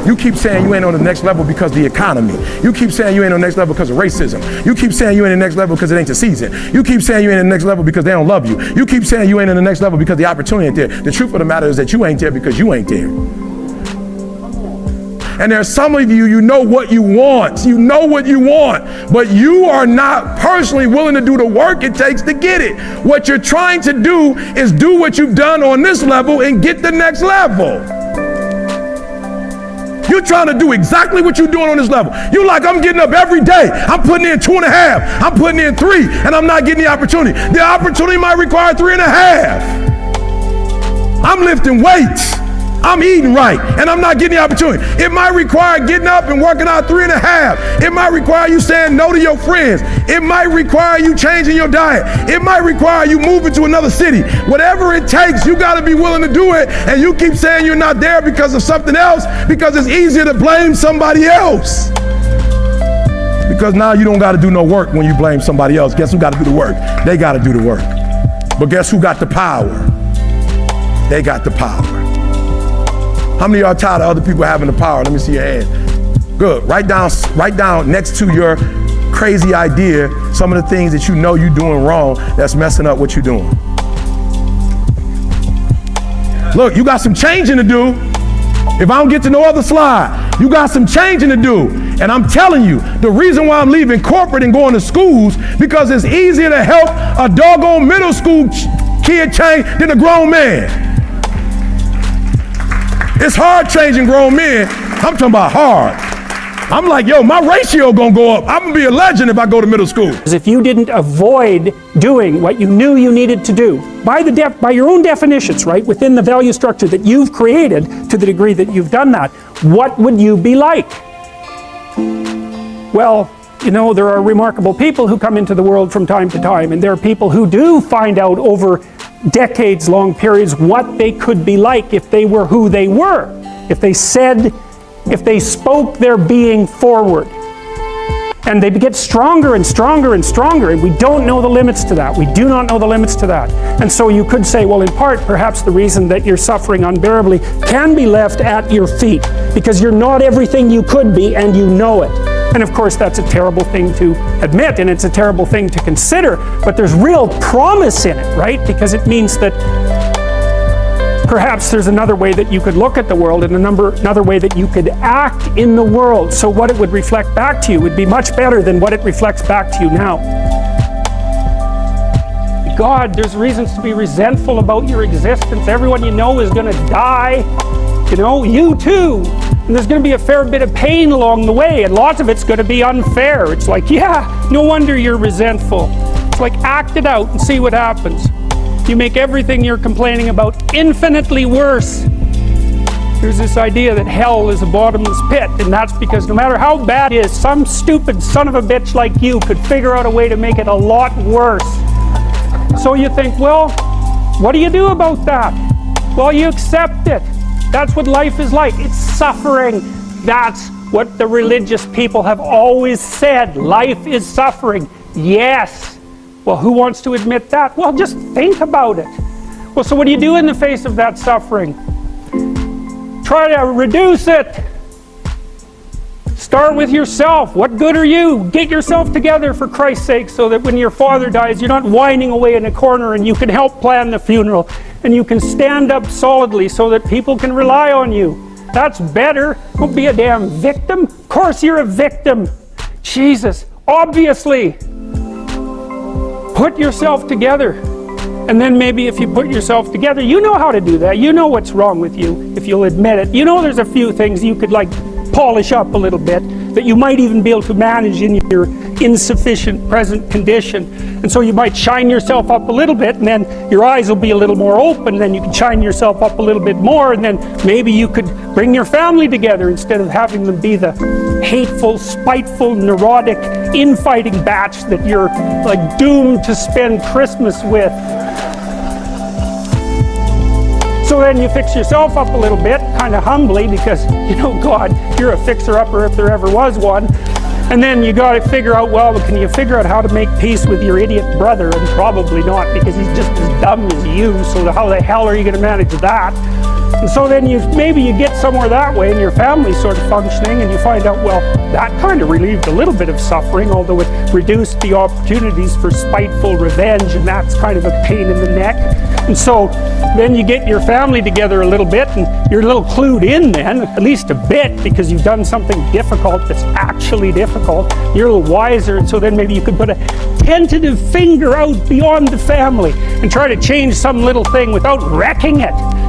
You keep saying you ain't on the next level because of the economy. You keep saying you ain't on the next level because of racism. You keep saying you ain't on the next level because it ain't the season. You keep saying you ain't on the next level because they don't love you. You keep saying you ain't on the next level because the opportunity ain't there. The truth of the matter is that you ain't there because you ain't there. And there's some of you, you know what you want. You know what you want, but you are not personally willing to do the work it takes to get it. What you're trying to do is do what you've done on this level and get the next level. You're trying to do exactly what you're doing on this level. You're like, I'm getting up every day. I'm putting in 2.5. I'm putting in 3, and I'm not getting the opportunity. The opportunity might require 3.5. I'm lifting weights. I'm eating right, and I'm not getting the opportunity. It might require getting up and working out 3.5. It might require you saying no to your friends. It might require you changing your diet. It might require you moving to another city. Whatever it takes, you got to be willing to do it. And you keep saying you're not there because of something else, because it's easier to blame somebody else. Because now you don't got to do no work when you blame somebody else. Guess who got to do the work? They got to do the work. But guess who got the power? They got the power. How many of y'all tired of other people having the power? Let me see your hand. Good. Write down next to your crazy idea some of the things that you know you're doing wrong that's messing up what you're doing. Look, you got some changing to do. If I don't get to no other slide, you got some changing to do. And I'm telling you, the reason why I'm leaving corporate and going to schools, because it's easier to help a doggone middle school kid change than a grown man. It's hard changing grown men. I'm talking about hard. I'm like, yo, my ratio gonna go up. I'm gonna be a legend if I go to middle school. If you didn't avoid doing what you knew you needed to do, by your own definitions, right, within the value structure that you've created, to the degree that you've done that, what would you be like? Well, you know, there are remarkable people who come into the world from time to time, and there are people who do find out over decades-long periods what they could be like if they were who they were, if they spoke their being forward. And they get stronger and stronger and stronger, and we don't know the limits to that. We do not know the limits to that. And so you could say, well, in part, perhaps the reason that you're suffering unbearably can be left at your feet, because you're not everything you could be, and you know it. And of course, that's a terrible thing to admit, and it's a terrible thing to consider, but there's real promise in it, right? Because it means that perhaps there's another way that you could look at the world, and another way that you could act in the world, so what it would reflect back to you would be much better than what it reflects back to you now. God, there's reasons to be resentful about your existence. Everyone you know is going to die. You know, you too. And there's going to be a fair bit of pain along the way, and lots of it's going to be unfair. It's like, yeah, no wonder you're resentful. It's like, act it out and see what happens. You make everything you're complaining about infinitely worse. There's this idea that hell is a bottomless pit, and that's because no matter how bad it is, some stupid son of a bitch like you could figure out a way to make it a lot worse. So you think, well, what do you do about that? Well, you accept it. That's what life is like. It's suffering. That's what the religious people have always said. Life is suffering. Yes. Well, who wants to admit that? Well, just think about it. Well, so what do you do in the face of that suffering? Try to reduce it. Start with yourself. What good are you? Get yourself together, for Christ's sake, so that when your father dies, you're not whining away in a corner, and you can help plan the funeral, and you can stand up solidly so that people can rely on you. That's better. Don't be a damn victim. Of course you're a victim. Jesus, obviously. Put yourself together. And then maybe if you put yourself together, you know how to do that. You know what's wrong with you, if you'll admit it. You know there's a few things you could like polish up a little bit, that you might even be able to manage in your insufficient present condition. And so you might shine yourself up a little bit, and then your eyes will be a little more open, then you can shine yourself up a little bit more, and then maybe you could bring your family together instead of having them be the hateful, spiteful, neurotic, infighting batch that you're like doomed to spend Christmas with. So then you fix yourself up a little bit, kind of humbly, because, you know, God, you're a fixer-upper if there ever was one. And then you got to figure out, well, can you figure out how to make peace with your idiot brother? And probably not, because he's just as dumb as you, so how the hell are you going to manage that? And so then maybe you get somewhere that way and your family's sort of functioning, and you find out, well, that kind of relieved a little bit of suffering, although it reduced the opportunities for spiteful revenge, and that's kind of a pain in the neck. And so then you get your family together a little bit, and you're a little clued in then, at least a bit, because you've done something difficult that's actually difficult. You're a little wiser, and so then maybe you could put a tentative finger out beyond the family and try to change some little thing without wrecking it.